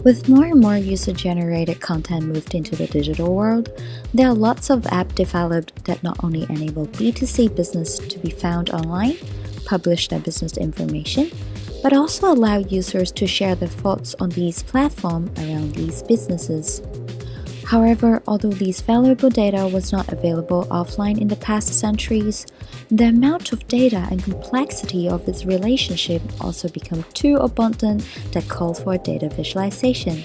With more and more user-generated content moved into the digital world, there are lots of apps developed that not only enable B2C business to be found online, publish their business information, but also allow users to share their thoughts on these platforms around these businesses. However, although these valuable data was not available offline in the past centuries, the amount of data and complexity of its relationship also become too abundant that calls for data visualization.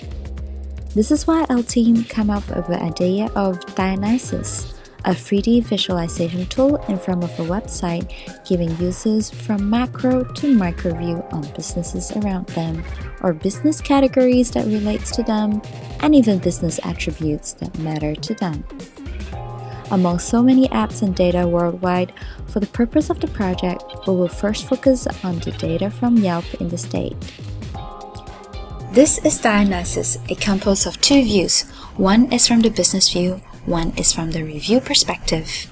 This is why our team came up with the idea of Dionysus, a 3D visualization tool in front of a website giving users from macro to micro view on businesses around them, or business categories that relates to them, and even business attributes that matter to them. Among so many apps and data worldwide, for the purpose of the project, we will first focus on the data from Yelp in the state. This is Dionysus. It composed of two views. One is from the business view, one is from the review perspective.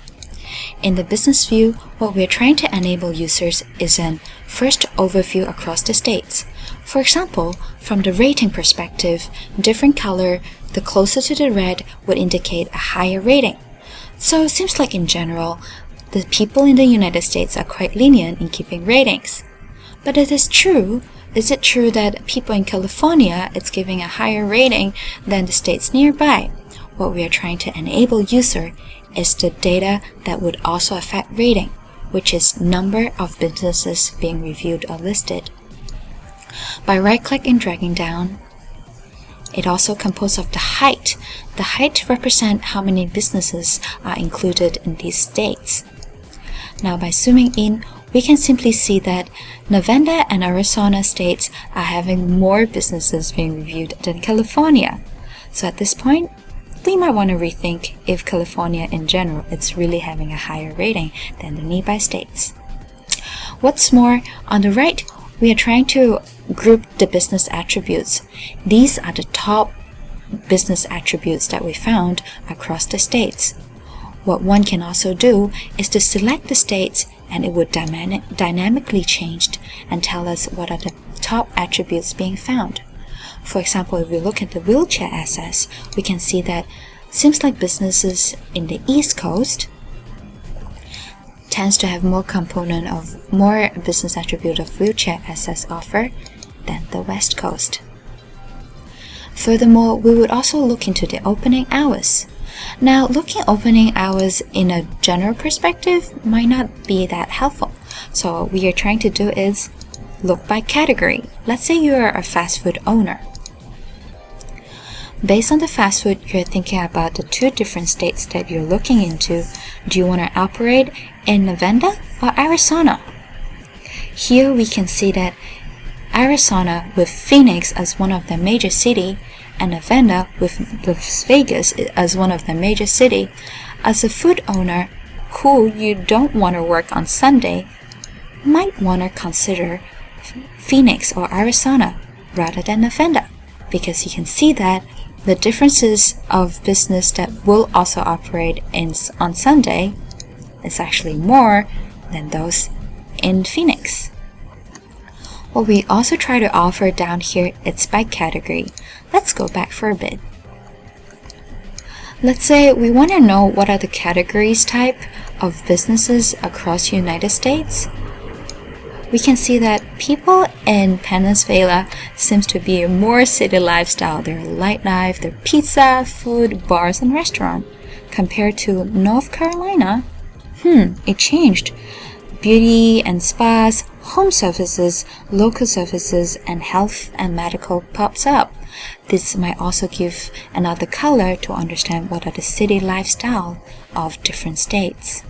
In the business view, what we're trying to enable users is an first overview across the states. For example, from the rating perspective, different color, the closer to the red, would indicate a higher rating. So it seems like in general, the people in the United States are quite lenient in keeping ratings. But is it true that people in California is giving a higher rating than the states nearby? What we are trying to enable user is the data that would also affect rating, which is number of businesses being reviewed or listed. By right-click and dragging down, it also composed of the height. The height represents how many businesses are included in these states. Now by zooming in, we can simply see that Nevada and Arizona states are having more businesses being reviewed than California. So at this point, we might want to rethink if California in general is really having a higher rating than the nearby states. What's more, on the right, we are trying to group the business attributes. These are the top business attributes that we found across the states. What one can also do is to select the states, and it would dynamically change and tell us what are the top attributes being found. For example, if we look at the wheelchair access, we can see that seems like businesses in the East Coast tends to have more business attribute of wheelchair access offer than the West Coast. Furthermore, we would also look into the opening hours. Now, looking at opening hours in a general perspective might not be that helpful. So what we are trying to do is look by category. Let's say you are a fast food owner. Based on the fast food, you're thinking about the two different states that you're looking into. Do you want to operate in Nevada or Arizona? Here we can see that Arizona, with Phoenix as one of the major cities, and Nevada with Las Vegas as one of the major cities, as a food owner who you don't want to work on Sunday, might want to consider Phoenix or Arizona rather than Nevada, because you can see that the differences of business that will also operate on Sunday is actually more than those in Phoenix. What we also try to offer down here is by category. Let's go back for a bit. Let's say we want to know what are the categories type of businesses across the United States. We can see that people in Pennsylvania seems to be a more city lifestyle. They're light life, they're pizza, food, bars, and restaurant. Compared to North Carolina, it changed. Beauty and spas, home services, local services, and health and medical pops up. This might also give another color to understand what are the city lifestyle of different states.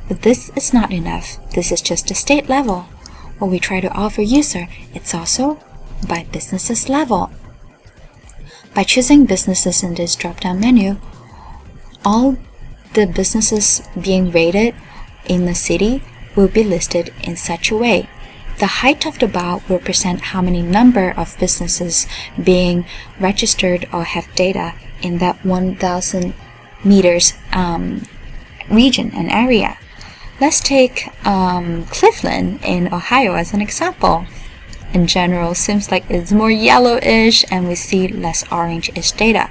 But this is not enough. This is just the state level. What we try to offer user, it's also by businesses level. By choosing businesses in this drop-down menu, all the businesses being rated in the city will be listed in such a way. The height of the bar will represent how many number of businesses being registered or have data in that 1,000 meters region and area. Let's take Cleveland in Ohio as an example. in general seems like it's more yellowish and we see less orange-ish data.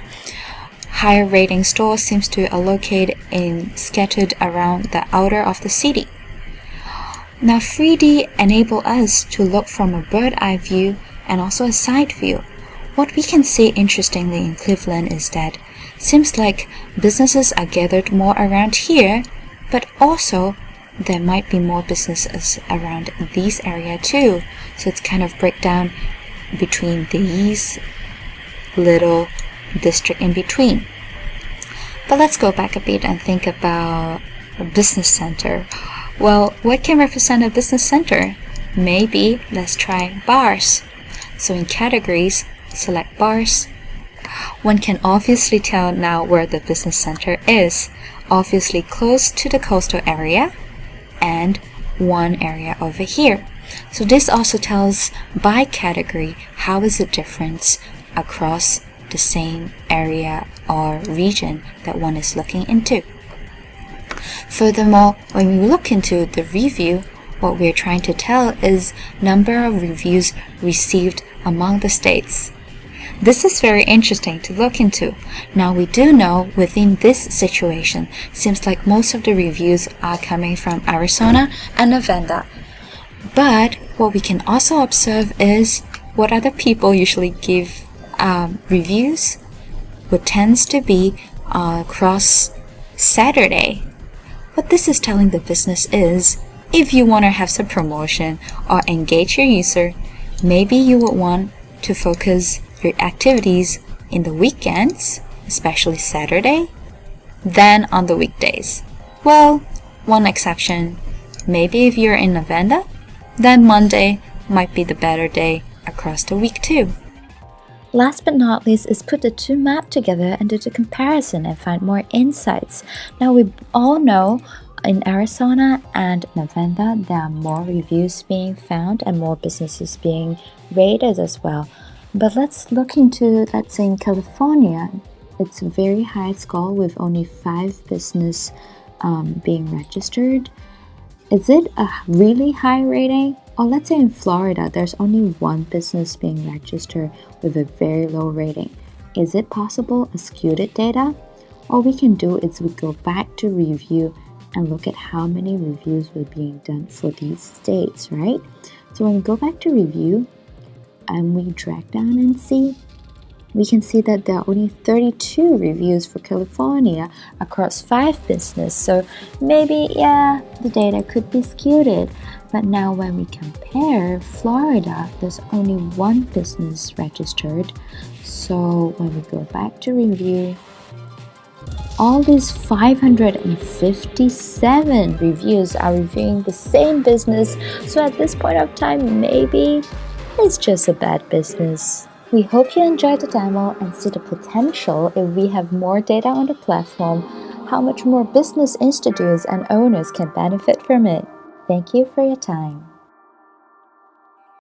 Higher rating stores seems to allocate in scattered around the outer of the city. Now 3D enable us to look from a bird eye view and also a side view. What we can see interestingly in Cleveland is that seems like businesses are gathered more around here, but also there might be more businesses around this area too. So it's kind of breakdown between these little district in between. But let's go back a bit and think about a business center. Well, what can represent a business center? Maybe let's try bars. So in categories, select bars. One can obviously tell now where the business center is. Obviously close to the coastal area and one area over here. So this also tells by category how is the difference across the same area or region that one is looking into. Furthermore, when we look into the review, what we're trying to tell is number of reviews received among the states. This is very interesting to look into. Now we do know within this situation, seems like most of the reviews are coming from Arizona and Nevada. But what we can also observe is what other people usually give reviews, what tends to be across Saturday. What this is telling the business is, if you want to have some promotion or engage your user, maybe you would want to focus your activities in the weekends, especially Saturday, than on the weekdays. Well, one exception, maybe if you're in Nevada, then Monday might be the better day across the week too. Last but not least is put the two maps together and do the comparison and find more insights. Now we all know in Arizona and Nevada there are more reviews being found and more businesses being rated as well. But let's look into, let's say in California, it's a very high score with only 5 business being registered. Is it a really high rating? Or let's say in Florida, there's only 1 business being registered with a very low rating. Is it possible a skewed data? All we can do is we go back to review and look at how many reviews were being done for these states, right? So when we go back to review and we drag down and see, we can see that there are only 32 reviews for California across 5 businesses. So maybe, yeah, the data could be skewed. But now when we compare Florida, there's only 1 business registered. So when we go back to review, all these 557 reviews are reviewing the same business. So at this point of time, maybe it's just a bad business. We hope you enjoyed the demo and see the potential if we have more data on the platform, how much more business institutes and owners can benefit from it. Thank you for your time.